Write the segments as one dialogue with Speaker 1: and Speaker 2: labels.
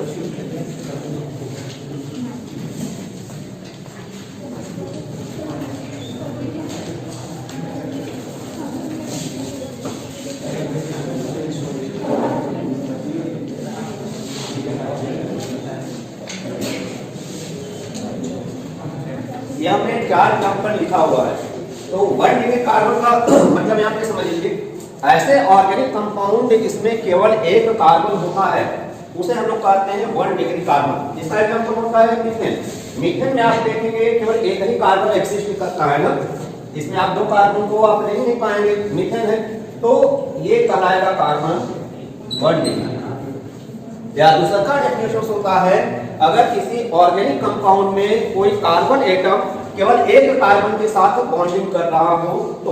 Speaker 1: ये हमने 4 एग्जाम्पल लिखा हुआ है। तो 1 डिग्री कार्बन का मतलब यहाँ पे समझ लीजिए, ऐसे ऑर्गेनिक कंपाउंड जिसमें केवल एक कार्बन होता है उसे हम लोग कहते हैं 1 डिग्री कार्बन। इसका एग्जाम्पल होता है मीथेन। मीथेन में आप देखेंगे केवल एक ही कार्बन एक्सिस्ट करता है ना, इसमें आप 2 कार्बन को आप नहीं पाएंगे, मीथेन है तो ये कहलाएगा कार्बन 1 डिग्री। या दूसरा का डेफिनेशन होता है, अगर किसी ऑर्गेनिक कंपाउंड में कोई कार्बन एटम केवल एक कार्बन के साथ बॉन्डिंग कर रहा हो, तो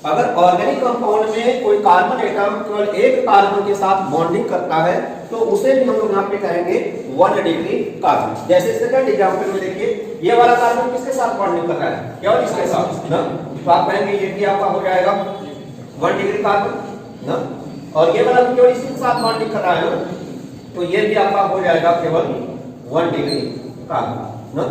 Speaker 1: अगर ऑर्गेनिक कंपाउंड में कोई कार्बन एटम केवल एक कार्बन के साथ बॉन्डिंग करता है तो उसे भी हम लोग यहाँ पे कहेंगे 1 डिग्री कार्बन। जैसे सेकंड एग्जांपल में देखिए, ये वाला कार्बन किसके साथ बॉन्डिंग कर रहा है, केवल इसके साथ ना, तो आप कहेंगे ये भी आपका हो जाएगा 1 डिग्री कार्बन ना, और ये वाला भी केवल इसी के साथ बॉन्डिंग कर रहा है ना, तो ये भी आपका हो जाएगा केवल 1 डिग्री कार्बन ना।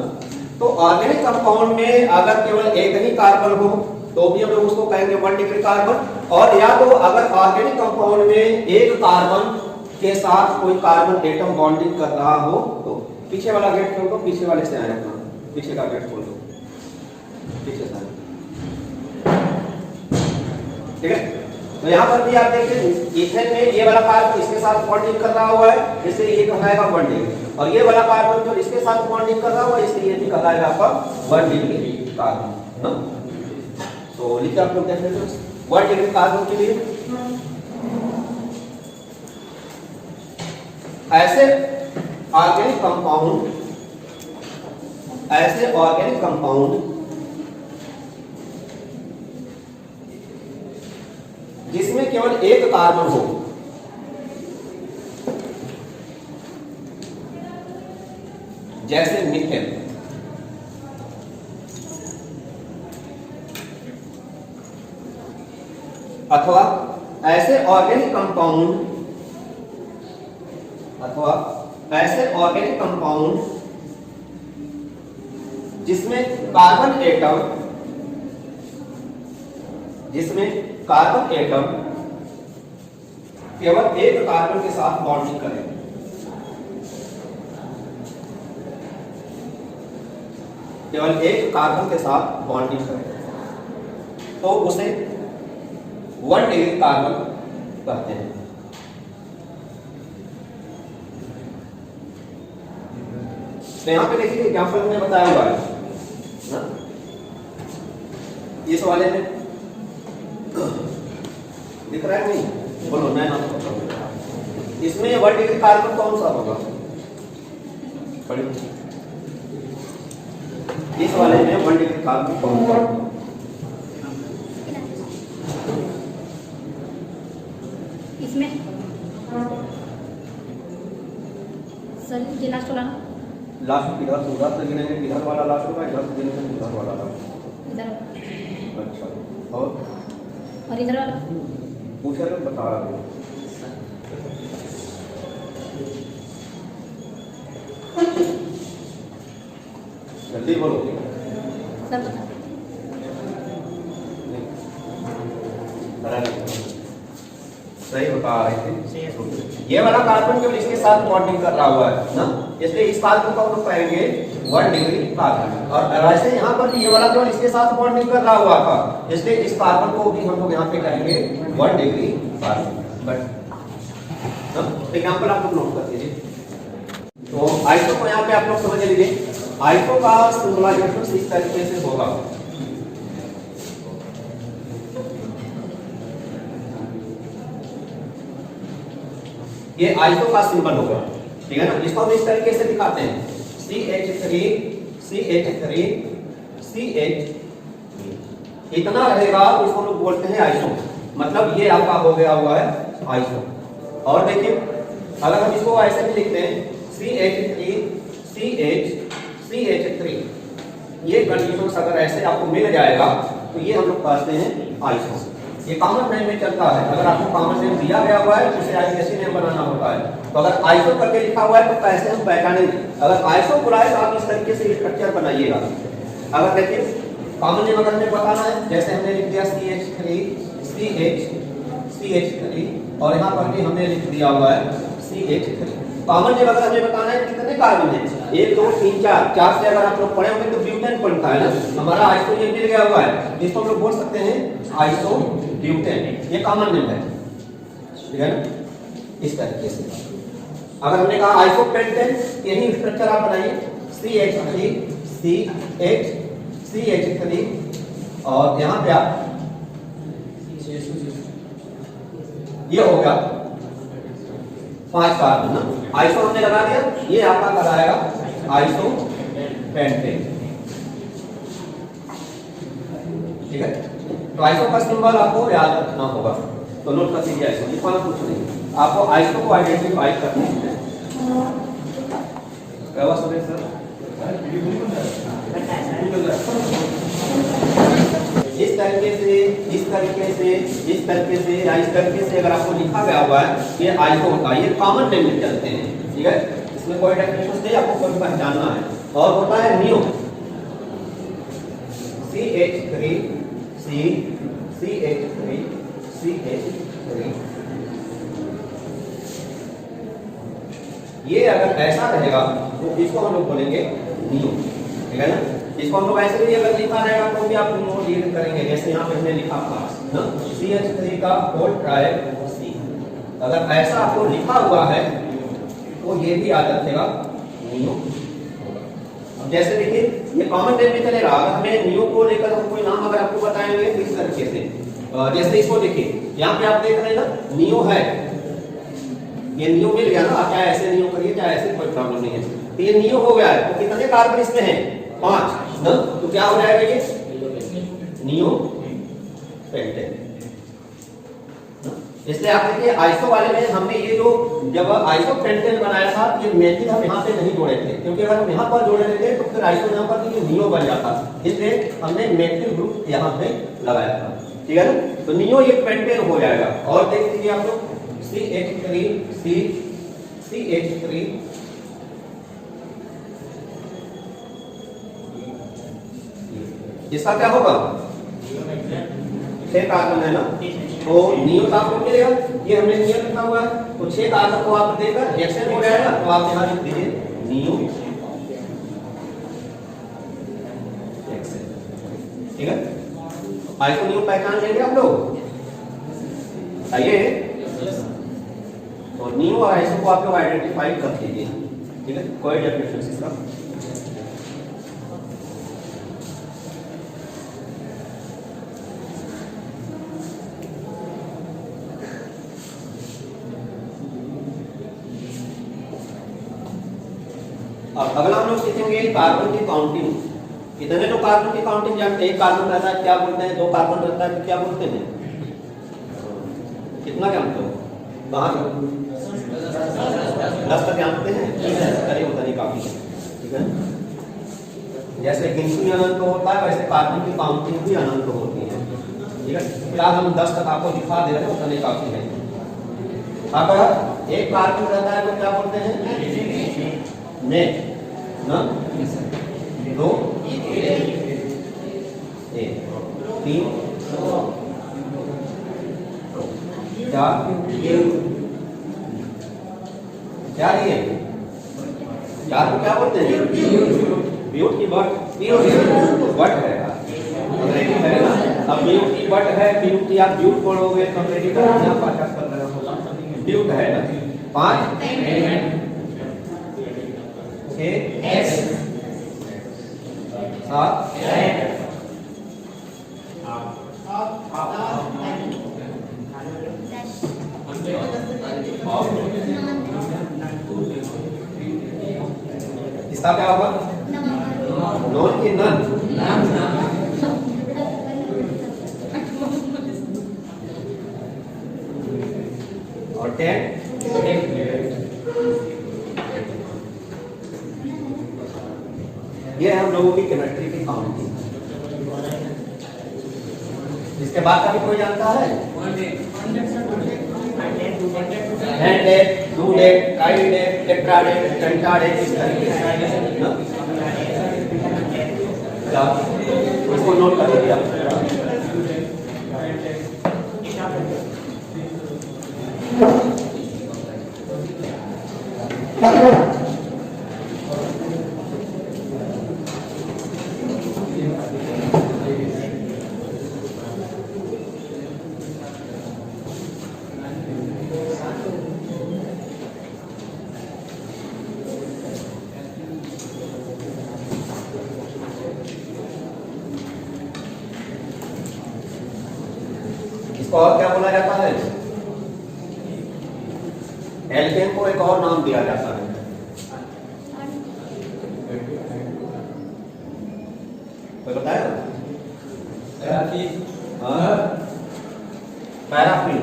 Speaker 1: तो ऑर्गेनिक कंपाउंड में अगर केवल एक ही कार्बन हो तो भी हम लोग उसको कहेंगे 1 डिग्री कार्बन, और या तो अगर ऑर्गेनिक कंपाउंड में एक कार्बन के साथ कोई कार्बन एटम बॉन्डिंग कर रहा हो तो पीछे वाला गेट खोल दो, पीछे वाले से आए अपना, पीछे का गेट खोल दो, पीछे से, ठीक है। तो यहाँ पर भी आप देखिए इथेन में ये वाला कार्बन इसके साथ बॉन्डिंग कर रहा हुआ है, इसलिए ये कहलाएगा 1 डिग्री, और ये वाला कार्बन जो इसके साथ बॉन्डिंग कर रहा हुआ है इसलिए ये भी कहलाएगा आपका 1 डिग्री कार्बन ना। तो लिखिए आप लोग डेफिनेशन 1 डिग्री कार्बन के लिए, ऐसे ऑर्गेनिक कंपाउंड जिसमें केवल एक कार्बन हो, जैसे मीथेन, अथवा ऐसे ऑर्गेनिक कंपाउंड जिसमें कार्बन एटम केवल एक कार्बन के साथ बॉन्डिंग करे, केवल एक कार्बन के साथ बॉन्डिंग करे, तो उसे 1 डिग्री कार्बन कहते हैं। तो यहां पे देखिए एग्जांपल में बताया हुआ है ना, इस वाले में दिख रहा है नहीं, बोलो मैं ना बताऊं, इसमें 1 डिग्री कार्बन कौन सा होगा, इस वाले में 1 डिग्री कार्बन कौन सा होगा,
Speaker 2: इसमें सर ये लास्ट वाला ना,
Speaker 1: लास्ट इधर उधर से गिनेंगे, इधर वाला लास्ट होगा, इधर से गिनेंगे उधर वाला लास्ट,
Speaker 2: इधर
Speaker 1: अच्छा,
Speaker 2: और इधर वाला
Speaker 1: पूछा तो बता रहा हूँ, जल्दी बोलो
Speaker 2: सर बता,
Speaker 1: सही बता रहे थे। ये वाला कार्बन केवल इसके साथ बॉन्डिंग कर रहा हुआ है ना, इसलिए इस कार्बन को हम लोग कहेंगे 1 डिग्री कार्बन, और ऐसे यहाँ पर भी ये वाला केवल इसके साथ बॉन्डिंग कर रहा हुआ था, इसलिए इस कार्बन को भी हम लोग यहाँ पे कहेंगे 1 डिग्री कार्बन। बट एग्जांपल आप लोग नोट कर लीजिए। तो आइसो को यहाँ पे आप लोग समझ लीजिए, आइसो का सिंबलाइजेशन इस तरीके से होगा, ये आइसो का सिंबल होगा, ठीक है ना। इसको हम इस तरीके से दिखाते हैं, CH3 इतना रहेगा तो इसको लोग बोलते हैं आइसो, मतलब ये आपका हो गया हुआ है आइसो। और देखिए अगर हम इसको ऐसे भी लिखते हैं CH3 ये कंडीशंस अगर ऐसे आपको मिल जाएगा तो ये हम लोग कहते हैं आइसो। ये कॉमन नेम में चलता है। अगर आपको कॉमन नेम दिया गया हुआ है तो उसे आईसीएसई नेम बनाना होता है। तो अगर आइसो करके लिखा हुआ है तो कैसे हम पहचानेंगे? अगर आइसो बुला है तो आप इस तरीके से स्ट्रक्चर बनाइएगा। अगर देखिए कॉमन नेम अगर हमें बताना है, जैसे हमने लिख दिया CH3 और यहाँ पर भी हमने लिख दिया हुआ है CH3। कॉमन नेम अगर हमें बताना है कितने कार्बन है, 1 2 3 4 से अगर आप लोग पढ़े होंगे तो ब्यूटेन पढ़ता है ना, हमारा आइसो ये मिल गया हुआ है, इसको हम लोग बोल सकते हैं आइसो ब्यूटेन। ये कॉमन नेम है, ठीक है ना। इस तरीके से अगर हमने कहा आइसो पेंटेन, यही स्ट्रक्चर आप बनाइए CH3 CH3 और यहाँ पे आप ये हो गया 5 कार्बन ना। आइसो हमने लगा दिया, ये आपका कराएगा आइसो पेंटेन, ठीक है। तो आइसो का सिंबल आपको याद रखना होगा, तो नोट कर लीजिए आइसो, लिखवाना कुछ नहीं, आपको आइसो को आइडेंटिफाई करना है। क्या सर इस तरीके से अगर आपको लिखा गया हुआ है ये आइसो होता है, ये कॉमन नेम में चलते हैं, ठीक है। इसमें कोई डेफिनेशन नहीं, आपको कोई पहचानना है। और होता है नियो CH3 ये अगर ऐसा रहेगा तो इसको हम लोग बोलेंगे नियो, ठीक है ना। इसको हम लोग ऐसे भी अगर लिखा रहेगा तो भी आप नियो रीड करेंगे, जैसे यहाँ पे हमने लिखा था ना CH3 का होल ट्राई C। अगर ऐसा आपको लिखा हुआ है तो ये भी याद रखेगा नियो। अब जैसे देखिए ये कॉमन नेम में चलेगा, अगर हमें नियो को लेकर हम कोई नाम अगर आपको बताएंगे तो इस तरीके से, जैसे इसको देखिए यहाँ पे आप देख रहे हैं ना नियो है, ये नियो मिल गया ना। आप चाहे ऐसे नियो करिए चाहे ऐसे, कोई प्रॉब्लम नहीं है। तो ये नियो हो गया है, तो कितने कार्बन इसमें हैं? 5 ना। तो क्या हो जाएगा ये नियो पेंटेन। इसलिए आप देखिए आइसो वाले में हमने ये जो जब आइसो पेंटेन बनाया था ये मेथिल हम यहाँ पे नहीं जोड़े थे, क्योंकि अगर हम यहाँ पर जोड़े थे तो फिर आइसो यहाँ पर ये नियो बन जाता, इसलिए हमने मेथिल ग्रुप यहाँ पे लगाया था, ठीक है ना। तो नियो ये पेंटेन हो जाएगा। और देख लीजिए आप लोग CH3 इसका क्या होगा? 6 कार्बन है ना, तो नियो का आपको मिलेगा, ये हमने नियो लिखा हुआ है, तो 6 कार्बन को आप देकर रिएक्शन हो जाएगा, तो आप यहाँ लिख दीजिए नियो रिएक्शन, ठीक है। आइसो नियो पहचान लेंगे आप लोग, आइए। तो नियो और आइसो को आप लोग आइडेंटिफाई कर लीजिए, ठीक है। कोई डेफिनेशन इसका अब अगला हम लोग सीखेंगे कार्बन की काउंटिंग। कितने लोग कार्बन की काउंटिंग जानते हैं? एक कार्बन रहता है क्या बोलते हैं, 2 कार्बन रहता है क्या बोलते हैं, कितना जानते हो? कहाँ 10 तक जानते हैं? अरे होता नहीं काफी, ठीक है। जैसे गिनती अनंत होता है वैसे कार्बन की काउंटिंग भी अनंत होती है, ठीक है। फिलहाल हम 10 तक आपको दिखा दे रहे हैं, उतना नहीं काफी है। अगर एक कार्बन रहता है तो क्या बोलते हैं? नेट ना, 2 1 3 4 4 ये 4 को क्या बोलते हैं? ब्यूट की बट, बट है अंग्रेजी है ना। अब ब्यूट की बट है, ब्यूट की आप ब्यूट पढ़ोगे तो अंग्रेजी का यहाँ पाठक कर रहे हो, ब्यूट है ना। 5 6 7 इसका क्या होगा? नॉन की नन, और 10 ये हम लोगों की केमिस्ट्री की काउंटिंग। इसके इसके बाद का भी कोई जानता है? हैंडेड, टू-डेड, ट्राइडेड, टेट्राडेड, पेंटाडेड, इस तरीके से ना क्या उसको नोट कर लीजिए आप। इसको और क्या बोला जाता है? एल्केन को एक और नाम दिया जाता है। कोई बताया? पैराफिन।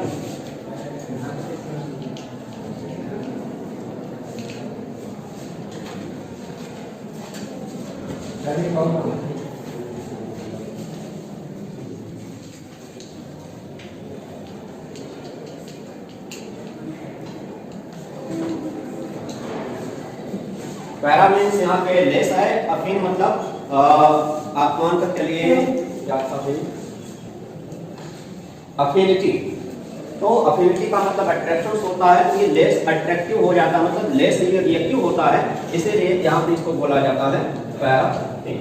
Speaker 1: पैरा मीन्स यहाँ पे लेस है, अफीन मतलब आप मान कर चलिए क्या था भाई? अफिनिटी। तो अफिनिटी का मतलब अट्रैक्शन होता है, तो ये लेस अट्रैक्टिव हो जाता है, मतलब लेस ये रिएक्टिव होता है, इसीलिए यहाँ पे इसको बोला जाता है पैराफिन।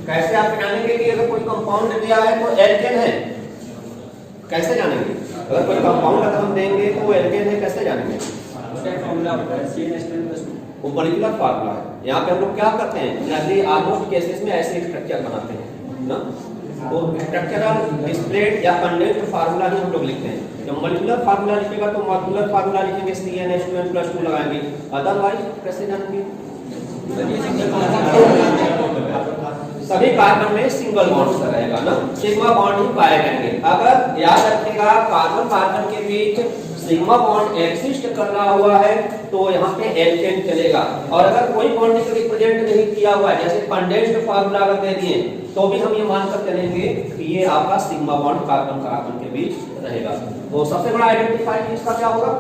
Speaker 1: कैसे आप जानेंगे कि अगर कोई कंपाउंड दिया है तो एल्केन है? कैसे जानेंगे? अगर कोई कंपाउंड अगर हम देंगे तो वो एल्केन है, कैसे जानेंगे? वो मॉलिक्यूलर फार्मूला है। यहाँ पे हम लोग क्या करते हैं, जनरली ऑलमोस्ट केसेस में ऐसे स्ट्रक्चर बनाते हैं ना, तो स्ट्रक्चरल डिस्प्लेड या कंडेंस्ड फार्मूला ही हम लोग लिखते हैं। जब मॉलिक्यूलर फार्मूला लिखेगा तो मॉलिक्यूलर फार्मूला लिखेंगे, CnH2n+2 लगाएंगे, अदरवाइज कैसे जानेंगे? सभी कार्बन में सिंगल बॉन्ड रहेगा ना, सिग्मा बॉन्ड ही पाए जाएंगे। अगर याद रखिएगा कार्बन कार्बन के बीच सिग्मा बॉन्ड एक्सिस्ट कर रहा हुआ है तो यहाँ पे एल्केन चलेगा, और अगर कोई बॉन्ड को रिप्रेजेंट नहीं किया हुआ है, जैसे कंडेंस्ड फार्मूला अगर दे दिए, तो भी हम ये मानकर चलेंगे कि ये आपका सिग्मा बॉन्ड कार्बन कार्बन के बीच रहेगा। तो सबसे बड़ा आइडेंटिफायर इसका क्या होगा?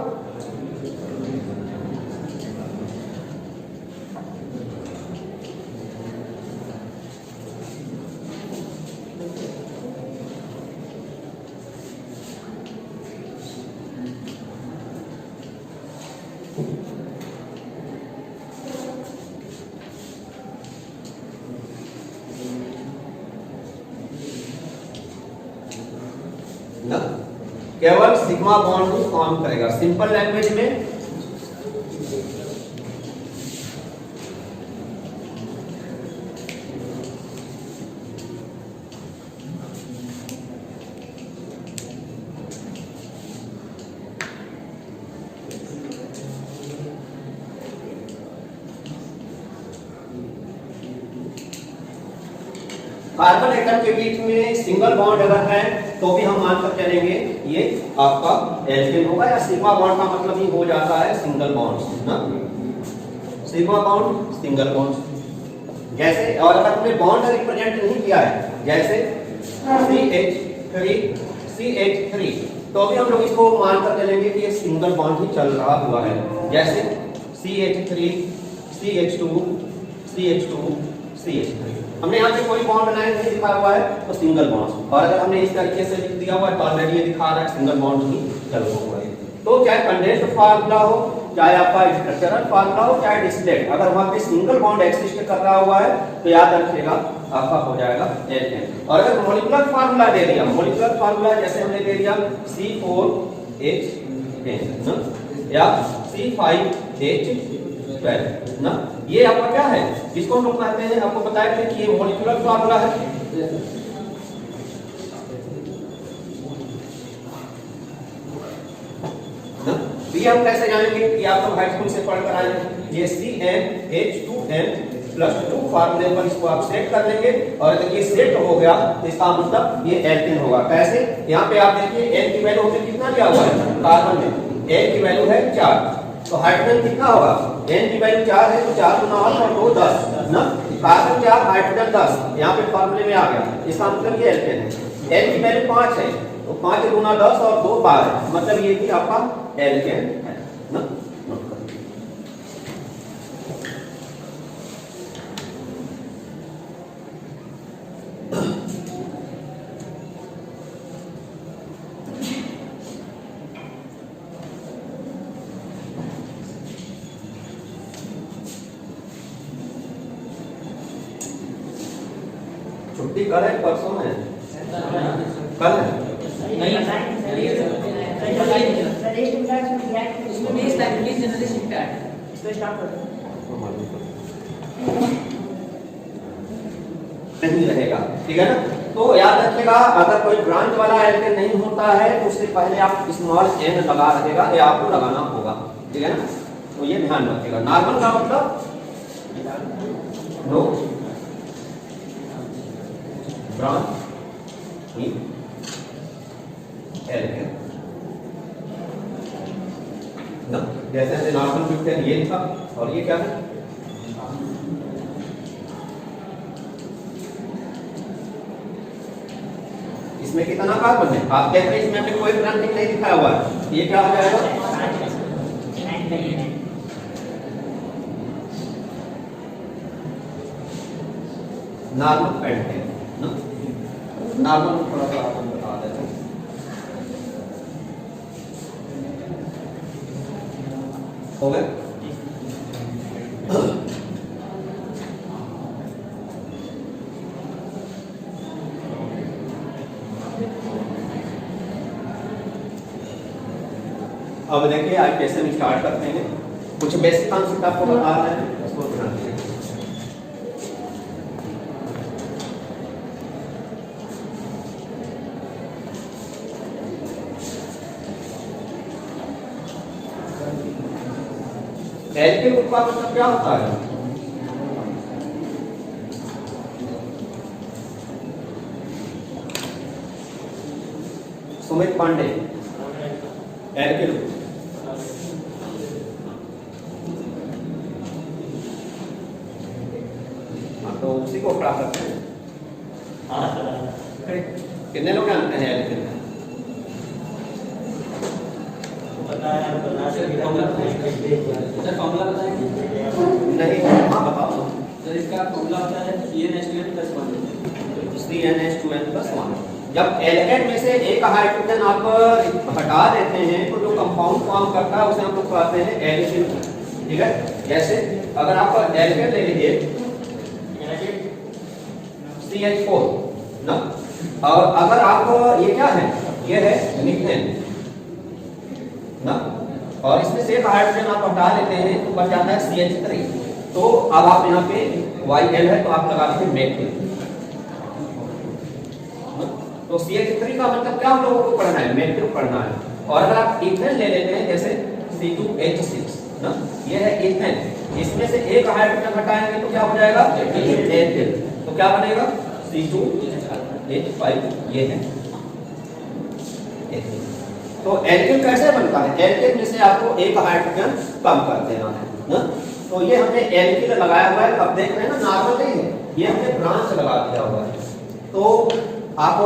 Speaker 1: ना केवल सिग्मा बॉन्ड ही फॉर्म करेगा। सिंपल लैंग्वेज में कार्बन एटम के बीच में सिंगल बॉन्ड अगर है तो भी हम मानकर चलेंगे ये आपका एल्केन होगा, या सिग्मा बॉन्ड का मतलब ही हो जाता है सिंगल बॉन्ड ना, सिग्मा बॉन्ड सिंगल बॉन्ड। जैसे और अगर तुमने बॉन्ड रिप्रेजेंट नहीं किया है, जैसे CH3 तो भी हम लोग इसको मानकर चलेंगे कि ये सिंगल बॉन्ड ही चल रहा हुआ है। जैसे CH3 CH2 CH2 CH3 हमने यहाँ पे कोई बॉन्ड बनाया नहीं दिखा हुआ है तो सिंगल बॉन्ड, और अगर हमने इस तरीके से लिख दिया हुआ है तो ऑलरेडी ये दिखा रहा है सिंगल बॉन्ड ही चल रहा हुआ है। तो चाहे कंडेंस्ड फार्मूला हो, चाहे आपका स्ट्रक्चरल फार्मूला हो, चाहे डिस्प्लेड, अगर वहां पे सिंगल बॉन्ड एक्सिस्ट कर रहा हुआ है तो याद रखिएगा आपका हो जाएगा एल्केन। और अगर मॉलिक्यूलर फार्मूला दे दिया, मॉलिक्यूलर फार्मूला जैसे हमने दे दिया C4H10 या C5H12 ना, ये आपका क्या है, इसको हम लोग कहते हैं, आपको बताया थे कि ये मॉलिक्यूलर फार्मूला है। ना ये हम कैसे जानेंगे कि आप लोग हाई स्कूल से पढ़कर आए हैं, ये CnH2n+2 फार्मूले पर इसको आप सेट कर लेंगे, और अगर ये सेट हो गया तो इसका मतलब ये एल्केन होगा। कैसे, यहाँ पे आप देखिए n की वैल्यू हमने कितना लिया हुआ है कार्बन में, n की वैल्यू है 4, तो हाइड्रोजन कितना होगा, n की वैल्यू 4 है तो 4 गुना 8 और 2 10 ना, कार्बन 4 हाइड्रोजन 10, यहाँ पे फॉर्मूले में आ गया, इसका मतलब ये एल्केन है। n की वैल्यू 5 है तो 5 गुना 10 और 2 12, मतलब ये भी आपका एल्केन है ना। नोट कर छुट्टी कल है परसों है, कल है नहीं रहेगा, ठीक है ना। तो याद रखिएगा अगर कोई ब्रांच वाला एल्केन नहीं होता है तो उससे पहले आप स्मॉल n लगा रखिएगा, ये आपको लगाना होगा, ठीक है ना। तो ये ध्यान रखिएगा। नॉर्मल का मतलब नो ब्रांच इन एल्केन ना, जैसे नॉर्मल ब्यूटेन ये था और ये क्या है, इसमें कितना कार्बन है आप देख रहे हैं, इसमें हमें कोई ब्रांचिंग नहीं दिखाया हुआ है, ये क्या हो जाएगा, नॉर्मल पेंटेन ना। नॉर्मल थोड़ा सा आपको बता देते हैं, हो गए। अब देखिए आज कैसे हम स्टार्ट करते हैं, कुछ बेसिक कॉन्सेप्ट आपको बता रहे हैं, उसको ध्यान दीजिए। एल्केन ग्रुप का मतलब क्या होता है, सुमित पांडे, एल्केन ग्रुप तो उसी को पढ़ा सकते हैं। कितने लोग जानते हैं एल्केन,
Speaker 3: फॉर्मूला बताएंगे
Speaker 1: नहीं, हाँ बताओ।
Speaker 3: सर इसका फॉर्मूला होता है CnH2n+1।
Speaker 1: CnH2n+1। जब एल्केन में से एक हाइड्रोजन आप हटा देते हैं तो जो कंपाउंड फॉर्म करता है उसे हम लोग कहते हैं एल्किन, ठीक है। जैसे अगर आप एल्केन ले लीजिए CH4 ना, और अगर आप ये क्या है, ये है मीथेन ना, और इसमें से एक हाइड्रोजन आप हटा लेते हैं तो बच जाता है CH3, तो अब आप यहाँ पे YL है तो आप लगा दीजिए मेथिल। तो CH3 का मतलब क्या हम लोगों को पढ़ना है, मेथिल पढ़ना है। और अगर आप इथेन ले लेते हैं जैसे C2H6 ना, ये है इथेन, इसमें से एक हाइड्रोजन हटाएंगे तो क्या हो जाएगा एथिल, तो क्या बनेगा C2H5, ये है एथिल। तो एल्केन कैसे बनता है, एल्केन में से आपको एक हाइड्रोजन कम कर देना है ना। तो ये हमने एल्किन लगाया हुआ है, अब देख रहे हैं ना नॉर्मल नहीं है, ये हमने ब्रांच लगा दिया हुआ है। तो आप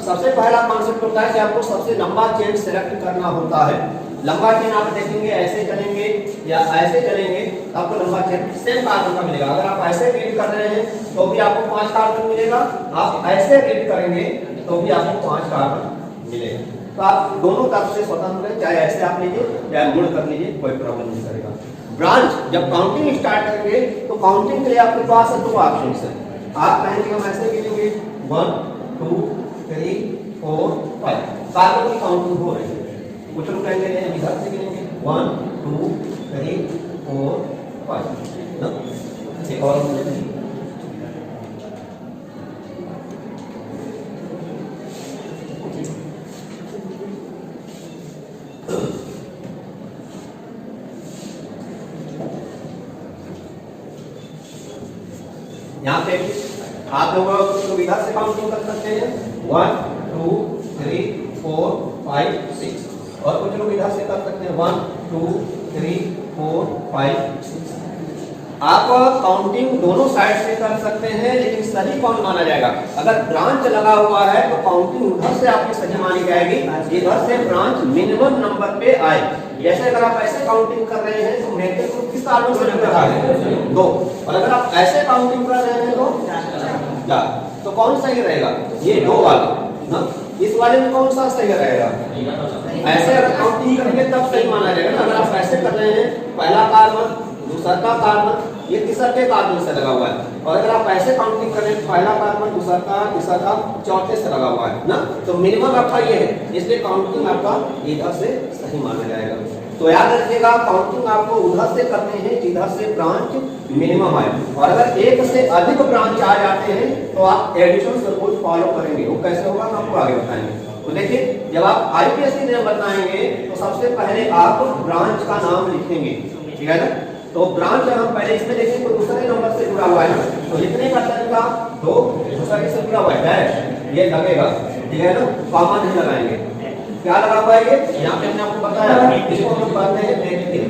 Speaker 1: सबसे पहला कॉन्सेप्ट होता है कि आपको सबसे लंबा चेन सेलेक्ट करना होता है। लंबा चेन आप देखेंगे ऐसे चलेंगे या ऐसे चलेंगे तो आपको लंबा चेन सेम कार्बन का मिलेगा। अगर आप ऐसे रीड कर रहे हैं तो भी आपको 5 कार्बन मिलेगा, आप ऐसे रीड करेंगे तो भी आपको 5 कार्बन मिलेगा। तो आप दोनों तरफ से स्वतंत्र हैं, चाहे ऐसे आप लीजिए चाहे मुड़ कर लीजिए, कोई प्रॉब्लम नहीं करेगा। ब्रांच जब काउंटिंग स्टार्ट करेंगे तो काउंटिंग के लिए आपके पास 2 ऑप्शन है। आप कहेंगे हम ऐसे गिनेंगे 1 2 3 4 5, कार्बन की काउंटिंग हो रही है। कुछ लोग कहेंगे इधर से गिनेंगे 1 2 3 4 5 ना, एक और यहाँ पे आप लोग सुविधा से काउंटिंग कर सकते हैं 1 2 3 4 5 6, और कुछ लोग इधर से कर सकते हैं 1 2 3 4 5 आप काउंटिंग दोनों साइड से कर सकते हैं, लेकिन सही कौन माना जाएगा? अगर ब्रांच लगा हुआ है तो काउंटिंग उधर से आपकी सही मानी जाएगी, इधर से ब्रांच मिनिमम नंबर पे आए। जैसे अगर आप ऐसे काउंटिंग कर रहे हैं तो मेथड ग्रुप किस कार्बन से जुड़ रहा है? 2। और अगर आप ऐसे काउंटिंग कर रहे हैं तो 4। तो कौन सही रहेगा? ये 2 वाला ना। इस वाले में कौन सा सही रहेगा? ऐसे अगर काउंटिंग करेंगे तब सही माना जाएगा ना। अगर आप ऐसे कर रहे हैं, पहला कार्बन, दूसरा का कार्बन, ये तीसरा के कार्बन से लगा हुआ है। और अगर आप ऐसे काउंटिंग करें, पहला कार्बन, दूसरा का, तीसरा का, चौथे से लगा हुआ है ना, तो मिनिमम आपका ये है, इसलिए काउंटिंग आपका इधर से सही माना जाएगा। तो याद रखिएगा, काउंटिंग आपको उधर से करनी है जिधर से ब्रांच मिनिमम आए। और अगर एक से अधिक ब्रांच आ जाते हैं तो आप एडिशन सर्कुल फॉलो करेंगे। वो कैसे होगा हम आपको आगे बताएंगे। तो देखिए, जब आप आईपीएससी नियम बताएंगे तो सबसे पहले आप ब्रांच का नाम लिखेंगे, ठीक है ना। तो ब्रांच हम पहले इसमें देखें तो दूसरे नंबर से जुड़ा हुआ है ना, तो लिखने का तरीका 2 दूसरे से जुड़ा हुआ है डैश, ये लगेगा, ठीक है ना, कॉमा नहीं लगाएंगे। क्या लगा हुआ है ये? यहाँ पे हमने आपको बताया, इसको हम कहते हैं नेगेटिव।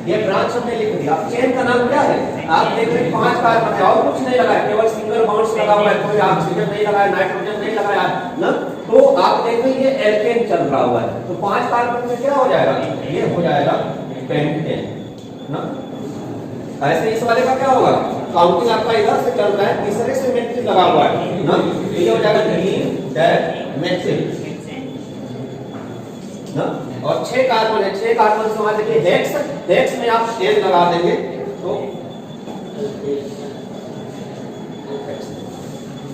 Speaker 1: ये ब्रांच हमने लिख दिया। चेन का नाम क्या है? आप देख रहे हैं 5 कार्बन है और कुछ नहीं लगा है, केवल सिंगल बॉन्ड्स लगा हुआ है, कोई ऑक्सीजन नहीं लगाया, नाइट्रोजन नहीं लगाया ना। तो आप देख रहे हैं ये एल्केन चल रहा हुआ है, तो 5 कार्बन में क्या हो जाएगा? ये हो जाएगा पेंटेन ना। ऐसे इस वाले का क्या होगा? काउंटिंग आपका इधर से चल रहा है, तीसरे से मेथिल लगा हुआ है ना, ये हो जाएगा ग्रीन डैश मेथिल ना। और 6 कार्बन है, 6 कार्बन से वहां देखिए हेक्स, हेक्स में आप N लगा देंगे तो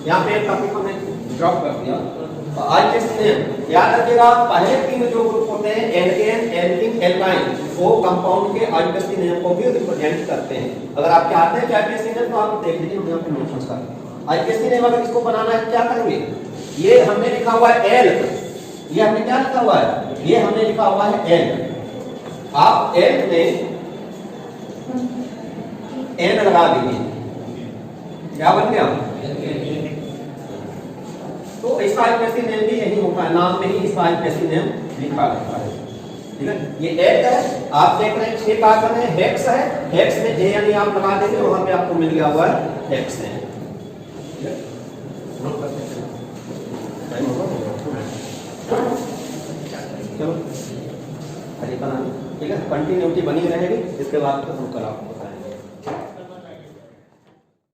Speaker 1: यहाँ पे टॉपिक हमने ड्रॉप कर दिया। आज के स्नेह याद रखिएगा, पहले 3 जो ग्रुप होते हैं एल्केन, एल्कीन, एल्काइन, वो कंपाउंड के आईपीएससी नियम को भी रिप्रेजेंट करते हैं। अगर आप चाहते हैं कि आईपीएससी नियम तो आप देख लीजिए, हमने आपको नोट्स का आईपीएससी नियम अगर इसको बनाना है क्या करेंगे? ये हमने लिखा हुआ है एल, ये हमने क्या लिखा हुआ है? ये हमने लिखा हुआ है एल। आप एल में एन लगा दीजिए, क्या बन गया? तो इसका आईपीएससी नेम भी यही होता है, नाम में ही इसका आईपीएससी नेम लिखा रहता है, ठीक है। ये एट है, आप देख रहे हैं 6 कार्बन है, हेक्स है, हेक्स में जे यानी आप लगा देंगे, वहां पे आपको मिल गया हुआ है हेक्स है, ठीक है। चलो ठीक है, कंटिन्यूटी बनी रहेगी, इसके बाद तो हम कल आपको